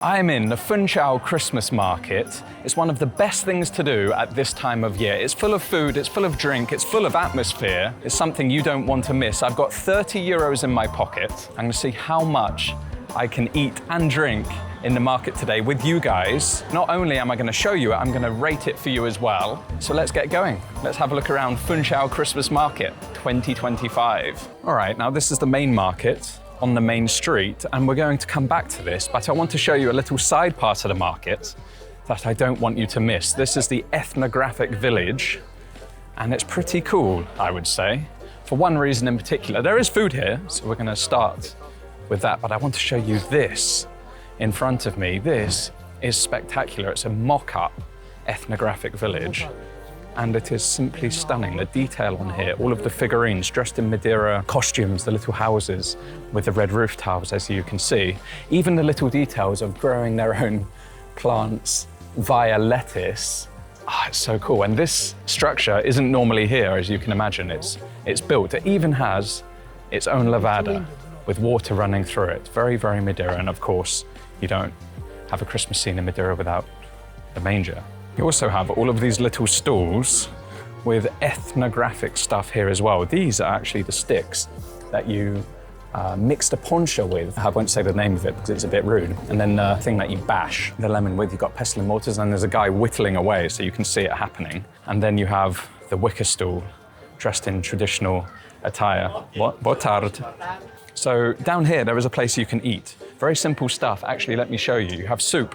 I'm in the Funchal Christmas market. It's one of the best things to do at this time of year. It's full of food, it's full of drink, it's full of atmosphere. It's something you don't want to miss. I've got 30 euros in my pocket. I'm gonna see how much I can eat and drink in the market today with you guys. Not only am I gonna show you it, I'm gonna rate it for you as well. So let's get going. Let's have a look around Funchal Christmas Market 2025. All right, now this is the main market on the main street, and we're going to come back to this, but I want to show you a little side part of the market that I don't want you to miss. This is the ethnographic village, and it's pretty cool, I would say, for one reason in particular. There is food here, so we're gonna start with that, but I want to show you this in front of me. This is spectacular. It's a mock-up ethnographic village, and it is simply stunning. The detail on here, all of the figurines dressed in Madeira costumes, the little houses with the red roof tiles, as you can see. Even the little details of growing their own plants via lettuce. It's so cool. And this structure isn't normally here, as you can imagine. It's built. It even has its own lavada with water running through it. Very, very Madeira. And of course, you don't have a Christmas scene in Madeira without the manger. You also have all of these little stalls with ethnographic stuff here as well. These are actually the sticks that you mix the Poncha with. I won't say the name of it because it's a bit rude. And then the thing that you bash the lemon with, you've got pestle and mortars, and there's a guy whittling away so you can see it happening. And then you have the wicker stool dressed in traditional attire. What? Boa tarde. So down here, there is a place you can eat. Very simple stuff. Actually, let me show you. You have soup,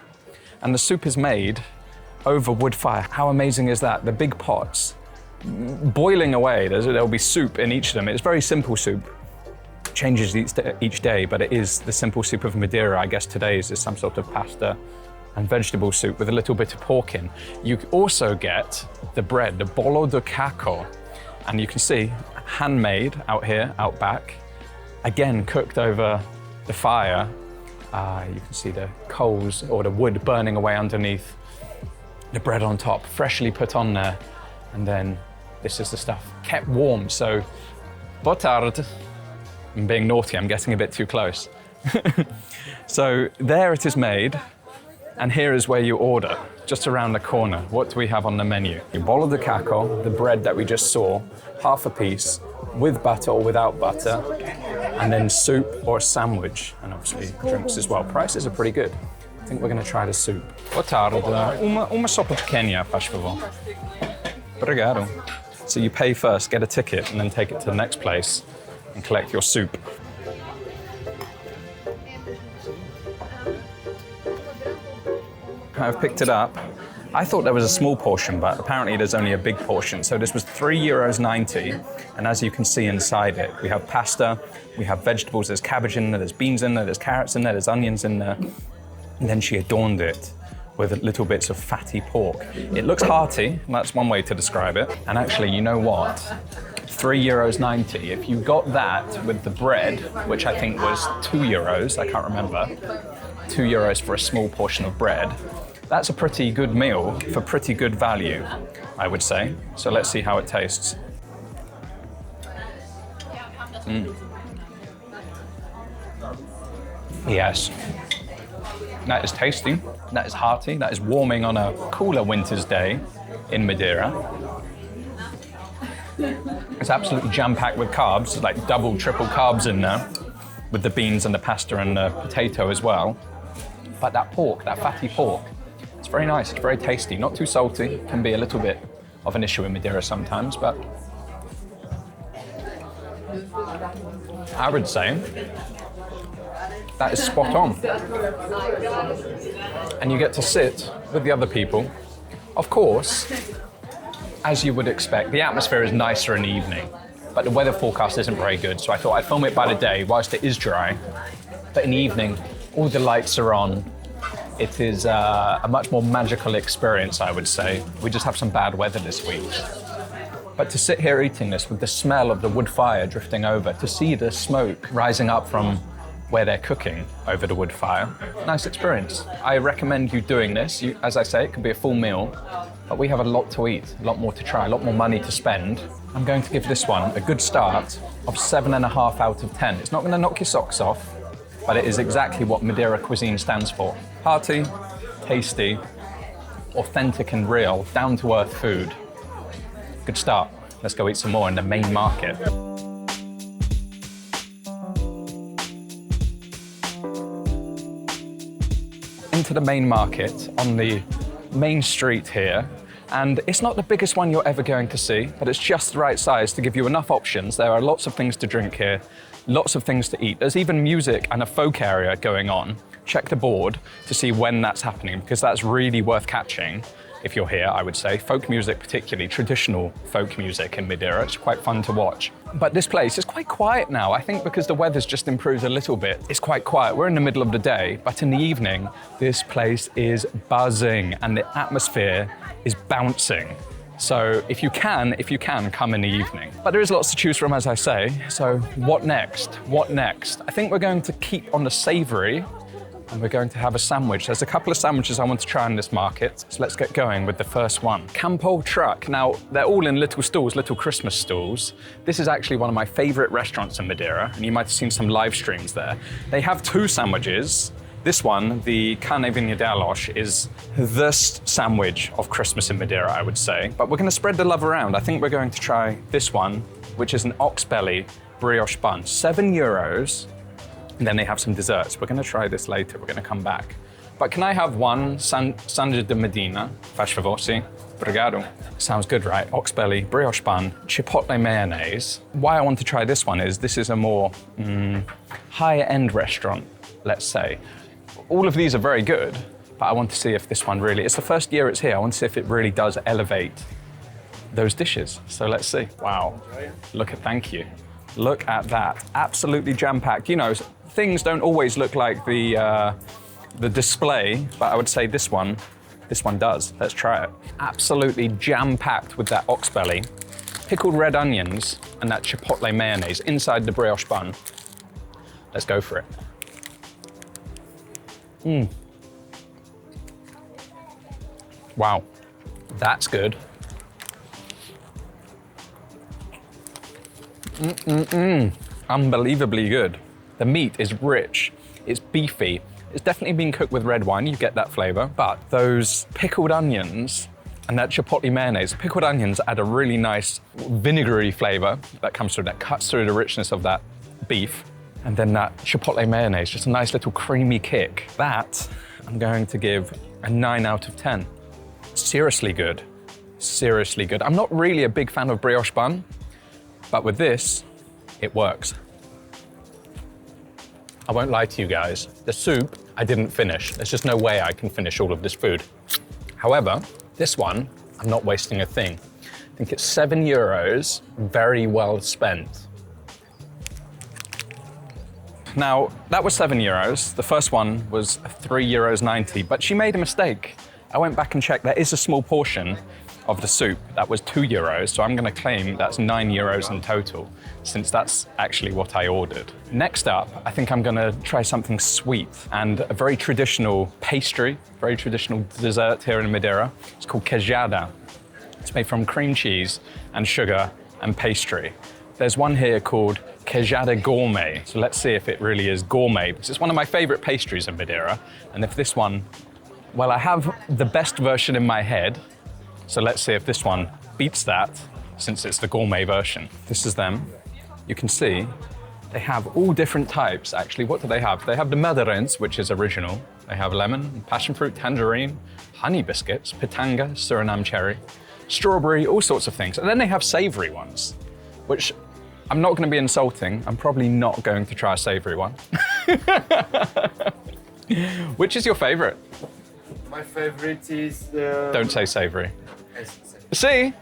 and the soup is made over wood fire. How amazing is that? The big pots boiling away. There'll be soup in each of them. It's very simple soup. Changes each day, but it is the simple soup of Madeira. I guess today's is some sort of pasta and vegetable soup with a little bit of pork in. You also get the bread, the bolo de caco, and you can see handmade out here, out back. Again, cooked over the fire. You can see the coals or the wood burning away underneath. The bread on top, freshly put on there. And then this is the stuff kept warm. So, boa tarde. I'm being naughty, I'm getting a bit too close. So there it is made. And here is where you order, just around the corner. What do we have on the menu? Bolo de caco, the bread that we just saw, half a piece, with butter or without butter, and then soup or a sandwich, and obviously drinks as well. Prices are pretty good. I think we're going to try the soup. Boa tarde. Uma sopa pequena, faz favor. Obrigado. So you pay first, get a ticket, and then take it to the next place and collect your soup. I've picked it up. I thought there was a small portion, but apparently there's only a big portion. So this was €3.90, and as you can see inside it, we have pasta, we have vegetables, there's cabbage in there, there's beans in there, there's carrots in there, there's onions in there. And then she adorned it with little bits of fatty pork. It looks hearty, and that's one way to describe it. And actually, you know what? €3.90. If you got that with the bread, which I think was €2, I can't remember, €2 for a small portion of bread, that's a pretty good meal for pretty good value, I would say. So let's see how it tastes. Yes. That is tasty, that is hearty, that is warming on a cooler winter's day in Madeira. It's absolutely jam-packed with carbs, like double, triple carbs in there, with the beans and the pasta and the potato as well. But that pork, that fatty pork, it's very nice, it's very tasty, not too salty, can be a little bit of an issue in Madeira sometimes, but I would say that is spot on. And you get to sit with the other people. Of course, as you would expect, the atmosphere is nicer in the evening, but the weather forecast isn't very good, so I thought I'd film it by the day whilst it is dry. But in the evening, all the lights are on. It is a much more magical experience, I would say. We just have some bad weather this week. But to sit here eating this with the smell of the wood fire drifting over, to see the smoke rising up from where they're cooking over the wood fire. Nice experience. I recommend you doing this. As I say, it could be a full meal, but we have a lot to eat, a lot more to try, a lot more money to spend. I'm going to give this one a good start of 7.5 out of 10. It's not going to knock your socks off, but it is exactly what Madeira cuisine stands for. Hearty, tasty, authentic and real, down-to-earth food. Good start. Let's go eat some more in the main market. Into the main market on the main street here. And it's not the biggest one you're ever going to see, but it's just the right size to give you enough options. There are lots of things to drink here, lots of things to eat. There's even music and a folk area going on. Check the board to see when that's happening, because that's really worth catching if you're here, I would say. Folk music, particularly traditional folk music in Madeira. It's quite fun to watch. But this place is quite quiet now. I think because the weather's just improved a little bit, it's quite quiet. We're in the middle of the day, but in the evening, this place is buzzing and the atmosphere is bouncing. So if you can, come in the evening. But there is lots to choose from, as I say. So what next? What next? I think we're going to keep on the savory, and we're going to have a sandwich. There's a couple of sandwiches I want to try in this market, so let's get going with the first one. Campo Truck. Now, they're all in little stalls, little Christmas stalls. This is actually one of my favorite restaurants in Madeira, and you might have seen some live streams there. They have two sandwiches. This one, the carne vinha d'arroz, is the sandwich of Christmas in Madeira, I would say. But we're going to spread the love around. I think we're going to try this one, which is an ox belly brioche bun, €7. And then they have some desserts. We're going to try this later. We're going to come back. But can I have one Sandra de Medina? Faz favor, sí. Obrigado. Sounds good, right? Ox belly, brioche bun, chipotle mayonnaise. Why I want to try this one is this is a more higher-end restaurant, let's say. All of these are very good, but I want to see if this one really, it's the first year it's here. I want to see if it really does elevate those dishes. So let's see. Wow. Thank you. Look at that. Absolutely jam-packed. You know, things don't always look like the display, but I would say this one does. Let's try it. Absolutely jam-packed with that ox belly, pickled red onions, and that chipotle mayonnaise inside the brioche bun. Let's go for it. Wow, that's good. Unbelievably good. The meat is rich, it's beefy. It's definitely been cooked with red wine, you get that flavor, but those pickled onions and that chipotle mayonnaise, pickled onions add a really nice vinegary flavor that comes through, that cuts through the richness of that beef. And then that chipotle mayonnaise, just a nice little creamy kick. That I'm going to give a 9 out of 10. Seriously good, seriously good. I'm not really a big fan of brioche bun, but with this, it works. I won't lie to you guys. The soup, I didn't finish. There's just no way I can finish all of this food. However, this one, I'm not wasting a thing. I think it's €7, very well spent. Now, that was €7. The first one was €3.90, but she made a mistake. I went back and checked. There is a small portion of the soup that was €2, so I'm going to claim that's €9 in total, since that's actually what I ordered. Next up, I think I'm going to try something sweet and a very traditional pastry, very traditional dessert here in Madeira. It's called queijada. It's made from cream cheese and sugar and pastry. There's one here called queijada gourmet, so let's see if it really is gourmet, because it's one of my favorite pastries in Madeira, and if this one, well, I have the best version in my head, so let's see if this one beats that, since it's the gourmet version. This is them. You can see they have all different types, actually. What do they have? They have the Madeirans, which is original. They have lemon, passion fruit, tangerine, honey biscuits, pitanga, Suriname cherry, strawberry, all sorts of things. And then they have savory ones, which I'm not going to be insulting. I'm probably not going to try a savory one. Which is your favorite? My favorite is... Don't say savory. See?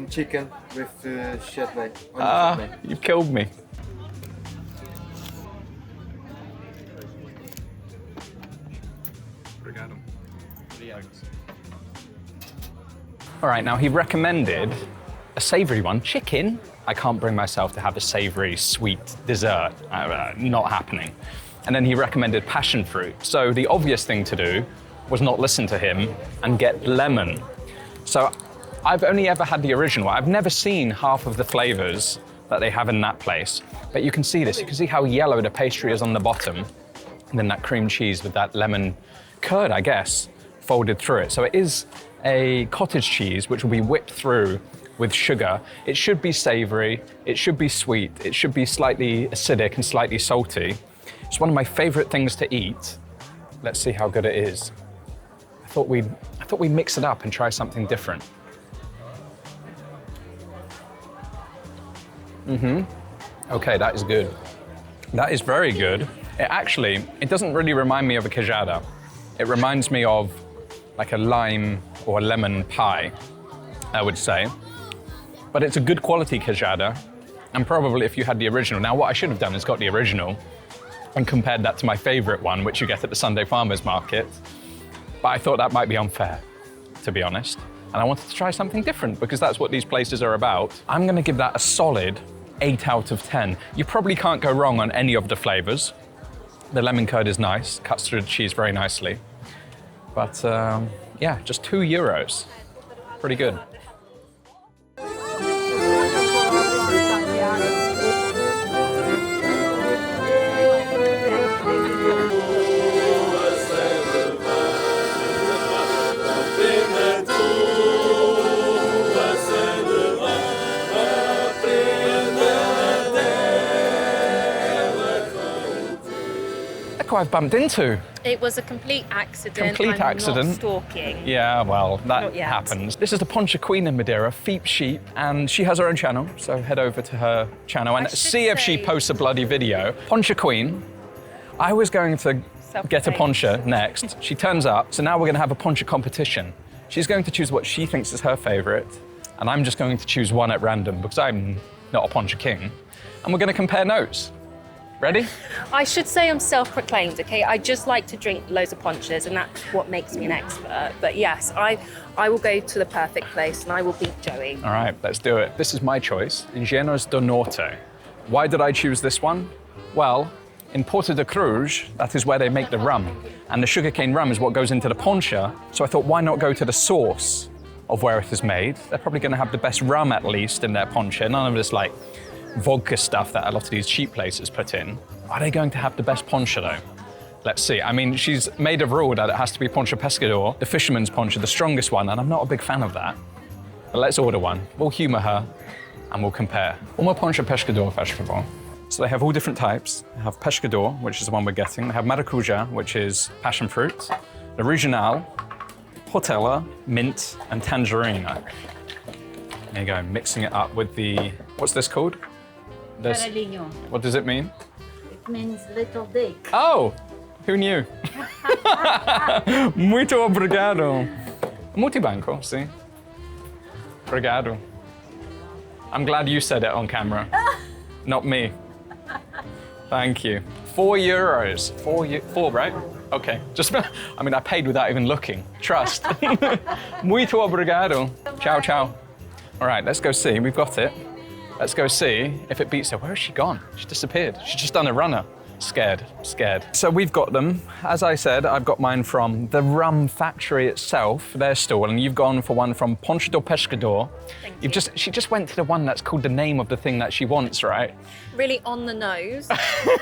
Chicken with chestnut. You've killed me. All right, now he recommended a savory one, chicken. I can't bring myself to have a savory, sweet dessert. Not happening. And then he recommended passion fruit. So the obvious thing to do was not listen to him and get lemon. So I've only ever had the original. I've never seen half of the flavors that they have in that place. But you can see this. You can see how yellow the pastry is on the bottom. And then that cream cheese with that lemon curd, I guess, folded through it. So it is a cottage cheese which will be whipped through with sugar. It should be savory, it should be sweet, it should be slightly acidic and slightly salty. It's one of my favorite things to eat. Let's see how good it is. I thought we'd mix it up and try something different. Okay, that is good. That is very good. It doesn't really remind me of a queijada. It reminds me of like a lime or a lemon pie, I would say. But it's a good quality queijada, and probably if you had the original. Now what I should have done is got the original and compared that to my favorite one, which you get at the Sunday Farmers Market. But I thought that might be unfair, to be honest. And I wanted to try something different because that's what these places are about. I'm gonna give that a solid 8 out of 10. You probably can't go wrong on any of the flavors. The lemon curd is nice, cuts through the cheese very nicely. But yeah, just €2. Pretty good. Look who I've bumped into. It was a complete accident. Complete accident. Not stalking. Yeah, well, that Not yet. happens. This is the Poncha Queen in Madeira, Feep Sheep, and she has her own channel, so head over to her channel and see if she posts a bloody video. Poncha Queen, I was going to get a poncha next. She turns up, so now we're going to have a poncha competition. She's going to choose what she thinks is her favorite, and I'm just going to choose one at random because I'm not a poncha king, and we're going to compare notes. Ready? I should say I'm self-proclaimed, okay? I just like to drink loads of ponchas, and that's what makes me an expert. But yes, I will go to the perfect place, and I will beat Joey. All right, let's do it. This is my choice, Ginjinha do Norte. Why did I choose this one? Well, in Porto de Cruz, that is where they make the rum. And the sugarcane rum is what goes into the poncha. So I thought, why not go to the source of where it is made? They're probably going to have the best rum, at least, in their poncha. None of this, like, vodka stuff that a lot of these cheap places put in. Are they going to have the best poncha, though? Let's see. I mean, she's made a rule that it has to be Poncha Pescador, the fisherman's poncha, the strongest one, and I'm not a big fan of that. But let's order one. We'll humor her, and we'll compare. Uma Poncha Pescador, faz favor. So they have all different types. They have Pescador, which is the one we're getting. They have Maracuja, which is passion fruit. The Regional, Hortela, mint, and Tangerina. There you go, mixing it up with the, what's this called? Caralhinho. What does it mean? It means little dick. Oh, who knew? Muito obrigado. Multibanco, see? Obrigado. I'm glad you said it on camera, not me. Thank you. €4. Four, right? Okay. Just, I mean, I paid without even looking. Trust. Muito obrigado. Ciao, ciao. All right, let's go see. We've got it. Let's go see if it beats her. Where has she gone? She disappeared. She's just done a runner. Scared. So we've got them. As I said, I've got mine from the rum factory itself, their stall, and you've gone for one from Poncha do Pescador. She just went to the one that's called the name of the thing that she wants, right? Really on the nose.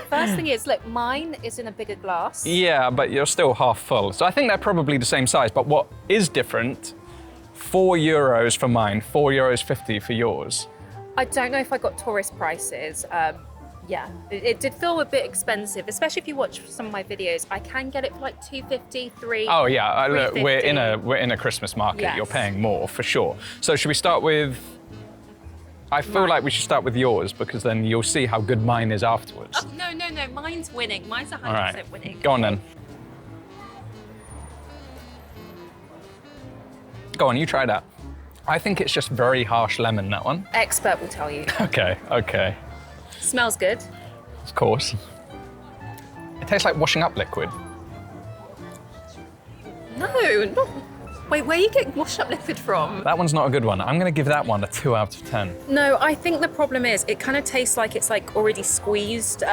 First thing is, look, mine is in a bigger glass. Yeah, but you're still half full. So I think they're probably the same size, but what is different, €4 for mine, €4.50 for yours. I don't know if I got tourist prices. Yeah, it did feel a bit expensive, especially if you watch some of my videos. I can get it for like $2.50, $3. Oh yeah, look, we're in a Christmas market. Yes. You're paying more for sure. So should we start with? I feel like we should start with yours because then you'll see how good mine is afterwards. Oh, no, mine's winning. Mine's 100% All right, winning. go on then. Go on, you try that. I think it's just very harsh lemon, that one. Expert will tell you. Okay. Smells good. Of course. It tastes like washing up liquid. No, not. Wait, where are you getting wash up liquid from? That one's not a good one. I'm going to give that one a 2 out of 10. No, I think the problem is it kind of tastes like it's like already squeezed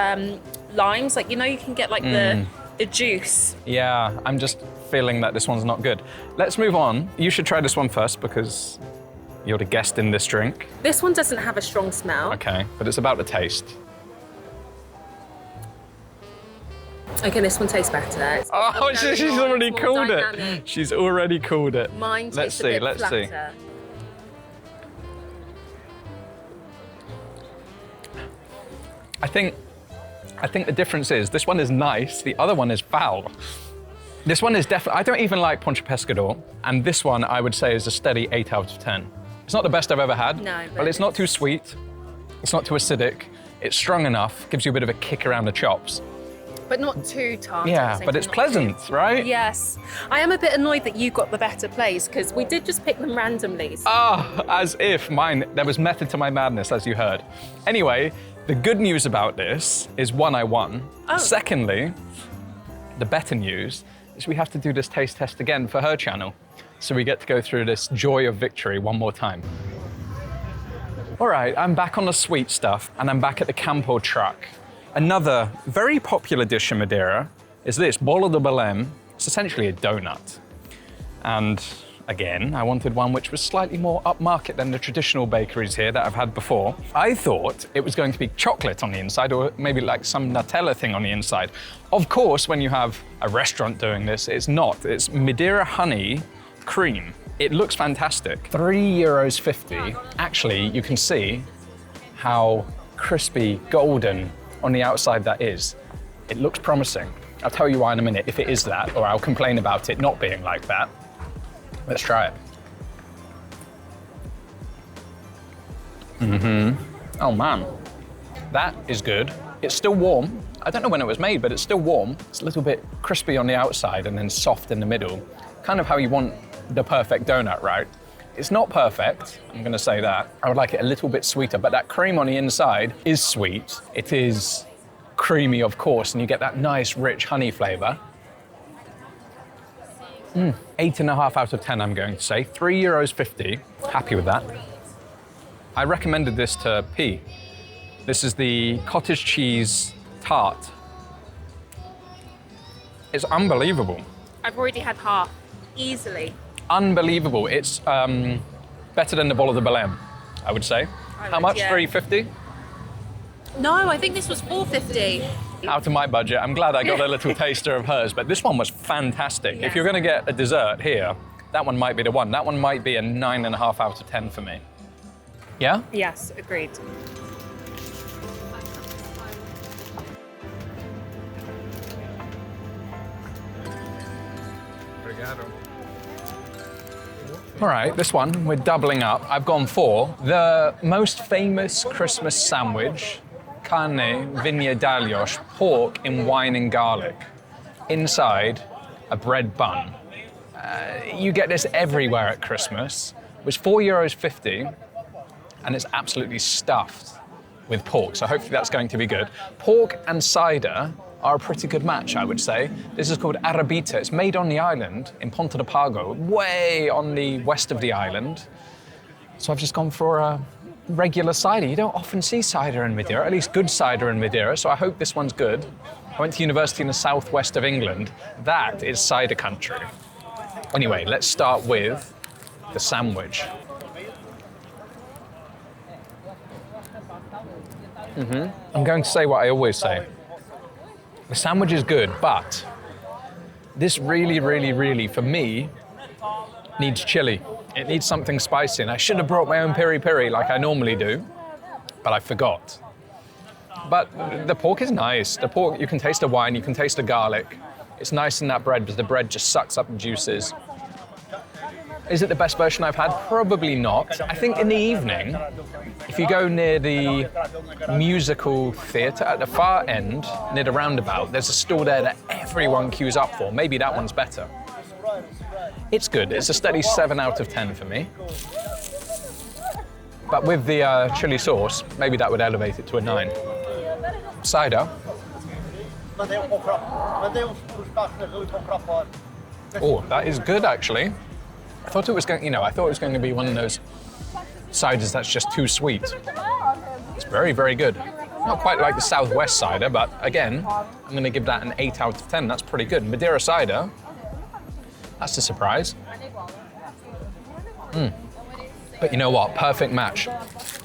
limes. Like, you know, you can get like the juice. Yeah, I'm just feeling that this one's not good. Let's move on. You should try this one first because you're the guest in this drink. This one doesn't have a strong smell. Okay, but it's about the taste. Okay, this one tastes better. It's Oh, very she's hot, already it's more called dynamic. it. She's already called it. Mine Let's tastes a bit let's see. flatter. I think the difference is this one is nice, the other one is foul. This one is definitely, I don't even like Poncha Pescador, and this one I would say is a steady 8 out of 10. It's not the best I've ever had, No, but it's not too sweet, it's not too acidic, it's strong enough, gives you a bit of a kick around the chops. But not too tart. Yeah, but it's pleasant, right? Yes. I am a bit annoyed that you got the better place because we did just pick them randomly. So As if there was method to my madness, as you heard. Anyway, the good news about this is one, I won. Oh. Secondly, the better news is we have to do this taste test again for her channel. So we get to go through this joy of victory one more time. All right, I'm back on the sweet stuff and I'm back at the Campo truck. Another very popular dish in Madeira is this, bolo de Belém. It's essentially a donut. And again, I wanted one which was slightly more upmarket than the traditional bakeries here that I've had before. I thought it was going to be chocolate on the inside or maybe like some Nutella thing on the inside. Of course, when you have a restaurant doing this, it's not. It's Madeira honey cream. It looks fantastic. €3.50. Actually, you can see how crispy, golden on the outside that is. It looks promising. I'll tell you why in a minute if it is that, or I'll complain about it not being like that. Let's try it. Oh man, that is good. It's still warm. I don't know when it was made, but it's still warm. It's a little bit crispy on the outside and then soft in the middle. Kind of how you want the perfect donut, right? It's not perfect, I'm gonna say that. I would like it a little bit sweeter, but that cream on the inside is sweet. It is creamy, of course, and you get that nice, rich honey flavor. 8.5 out of 10, I'm going to say. €3.50, happy with that. I recommended this to P. This is the cottage cheese tart. It's unbelievable. I've already had half, easily. Unbelievable. It's better than the bolo de Belém, I would say. How much? yeah. $3.50? No, I think this was $4.50. Out of my budget. I'm glad I got a little taster of hers, but this one was fantastic. Yeah. If you're gonna get a dessert here, that one might be the one. That one might be a 9.5 out of 10 for me. Yeah? Yes, agreed. All right, this one, we're doubling up. I've gone for the most famous Christmas sandwich, carne vinha d'alhos, pork in wine and garlic, inside a bread bun. You get this everywhere at Christmas. It was €4.50, and it's absolutely stuffed with pork, so hopefully that's going to be good. Pork and cider are a pretty good match, I would say. This is called Arrabita. It's made on the island in Ponta de Pago, way on the west of the island. So I've just gone for a regular cider. You don't often see cider in Madeira, at least good cider in Madeira, so I hope this one's good. I went to university in the southwest of England. That is cider country. Anyway, let's start with the sandwich. I'm going to say what I always say. The sandwich is good, but this really, for me, needs chili. It needs something spicy, and I should have brought my own piri-piri like I normally do, but I forgot. But the pork is nice. The pork, you can taste the wine, you can taste the garlic. It's nice in that bread because the bread just sucks up the juices. Is it the best version I've had? Probably not. I think in the evening, if you go near the musical theatre at the far end, near the roundabout, there's a stall there that everyone queues up for. Maybe that one's better. It's good. It's a steady 7 out of 10 for me. But with the chili sauce, maybe that would elevate it to a 9. Cider. Oh, that is good actually. I thought it was going, I thought it was going to be one of those ciders that's just too sweet. It's very good. Not quite like the Southwest cider, but again, I'm going to give that an 8 out of 10. That's pretty good. Madeira cider, that's a surprise. But you know what? Perfect match.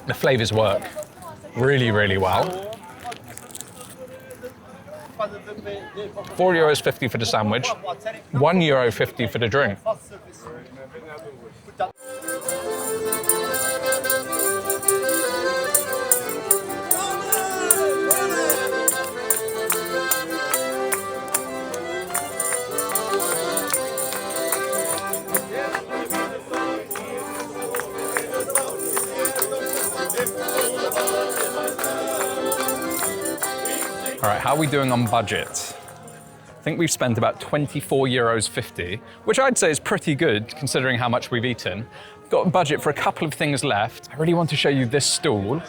The flavors work really well. €4.50 for the sandwich, €1.50 for the drink. All right, how are we doing on budget? I think we've spent about €24.50, which I'd say is pretty good considering how much we've eaten. Got a budget for a couple of things left. I really want to show you this stall.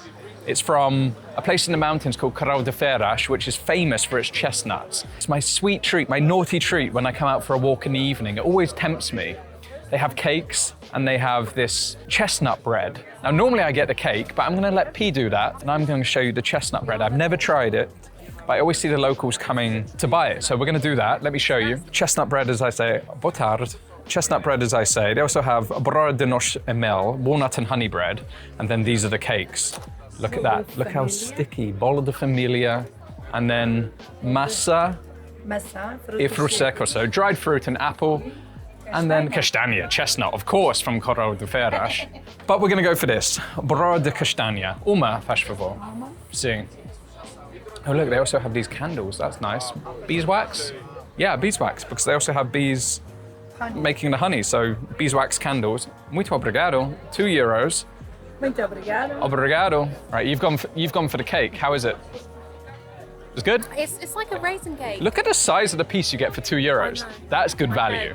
It's from a place in the mountains called Carral de Ferras, which is famous for its chestnuts. It's my sweet treat, my naughty treat when I come out for a walk in the evening. It always tempts me. They have cakes and they have this chestnut bread. Now, normally I get the cake, but I'm gonna let P do that and I'm gonna show you the chestnut bread. I've never tried it, but I always see the locals coming to buy it. So we're gonna do that. Let me show you. Chestnut bread, as I say, boa tarde. Chestnut bread, as I say. They also have broa de noz e mel, walnut and honey bread. And then these are the cakes. Look at that. Look how sticky. Bolo de familia. And then massa e fruto seco. So dried fruit and apple. And then castanha, chestnut, of course, from Carral de Ferras. But we're gonna go for this. Broa de castanha. Uma, faz favor. See. Oh look, they also have these candles, that's nice. Beeswax? Yeah, beeswax, because they also have bees making the honey, so beeswax candles. Muito obrigado, €2. Muito obrigado. Obrigado. Right, you've gone for the cake, how is it? It's good? It's like a raisin cake. Look at the size of the piece you get for €2. That's good value.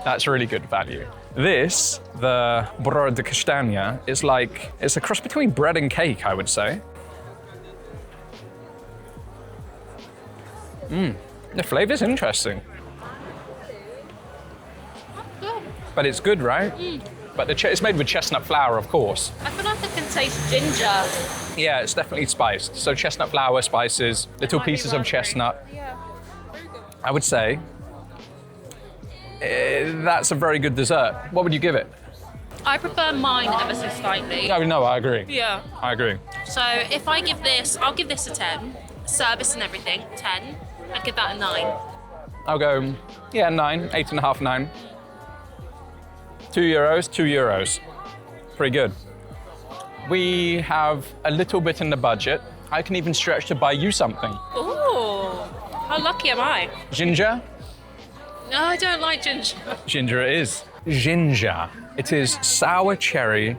That's really good value. This, the broa de castanha, is like, it's a cross between bread and cake, I would say. The flavor's interesting. Good. But it's good, right? But it's made with chestnut flour, of course. I feel like I can taste ginger. Yeah, it's definitely spiced. So chestnut flour, spices, little pieces of chestnut. Yeah. I would say that's a very good dessert. What would you give it? I prefer mine ever so slightly. No, I agree. Yeah. I agree. So if I give this, I'll give this a 10. Service and everything, 10. I'd give that a 9. I'll go, yeah, 9, 8.5, 9. €2, €2. Pretty good. We have a little bit in the budget. I can even stretch to buy you something. Ooh, how lucky am I? Ginger? No, I don't like ginger. Ginger it is. Ginjinha. It is sour cherry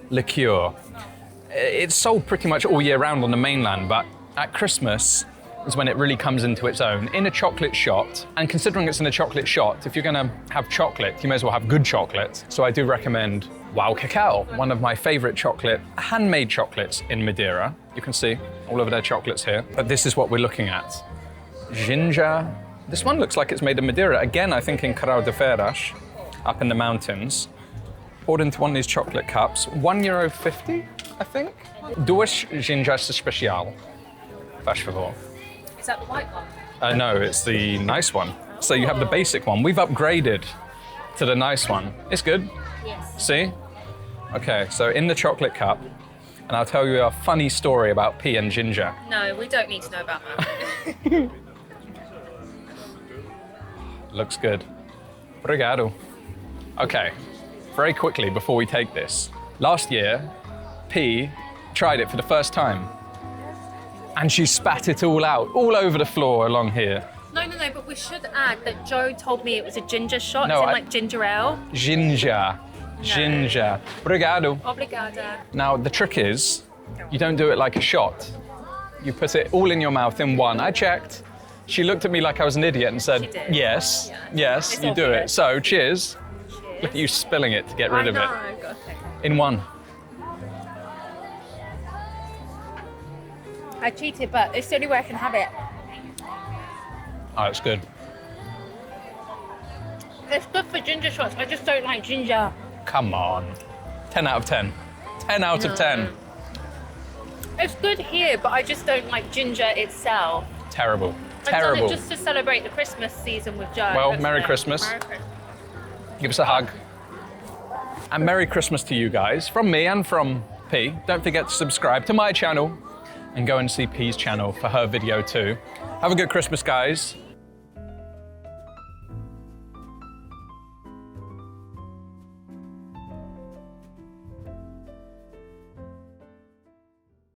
liqueur. It's sold pretty much all year round on the mainland, but at Christmas is when it really comes into its own in a chocolate shot. And considering it's in a chocolate shot, if you're gonna have chocolate, you may as well have good chocolate. So I do recommend Wow Cacao, one of my favorite chocolate, handmade chocolates in Madeira. You can see all of their chocolates here. But this is what we're looking at. Ginger. This one looks like it's made in Madeira. Again, I think in Carral de Ferras, up in the mountains. Poured into one of these chocolate cups. €1.50, I think. Duas ginjas especial. Faz favor. Is that the white one? No, it's the nice one. So you have the basic one. We've upgraded to the nice one. It's good. Yes. See? Okay, so in the chocolate cup, and I'll tell you a funny story about P and Ginger. No, we don't need to know about that. Looks good. Obrigado. Okay, very quickly before we take this. Last year, P tried it for the first time. And she spat it all out, all over the floor along here. No, but we should add that Joe told me it was a ginger shot, No, as in like ginger ale. Ginger. Ginger. Obrigado. Obrigada. Now, the trick is, you don't do it like a shot. You put it all in your mouth in one. I checked. She looked at me like I was an idiot and said, She did. yes, Yeah. yes, It's you do obvious. it. So, cheers. Cheers. Look at you spilling it to get rid of it. I know, God, okay. In one. I cheated, but it's the only way I can have it. Oh, it's good. It's good for ginger shots. I just don't like ginger. Come on. 10 out of 10. 10 out of 10. It's good here, but I just don't like ginger itself. Terrible. I've done Terrible. it just to celebrate the Christmas season with Joe. Well, That's Merry it. Christmas. Merry Christmas. Give us a hug. And Merry Christmas to you guys, from me and from P. Don't forget to subscribe to my channel and go and see P's channel for her video too. Have a good Christmas, guys.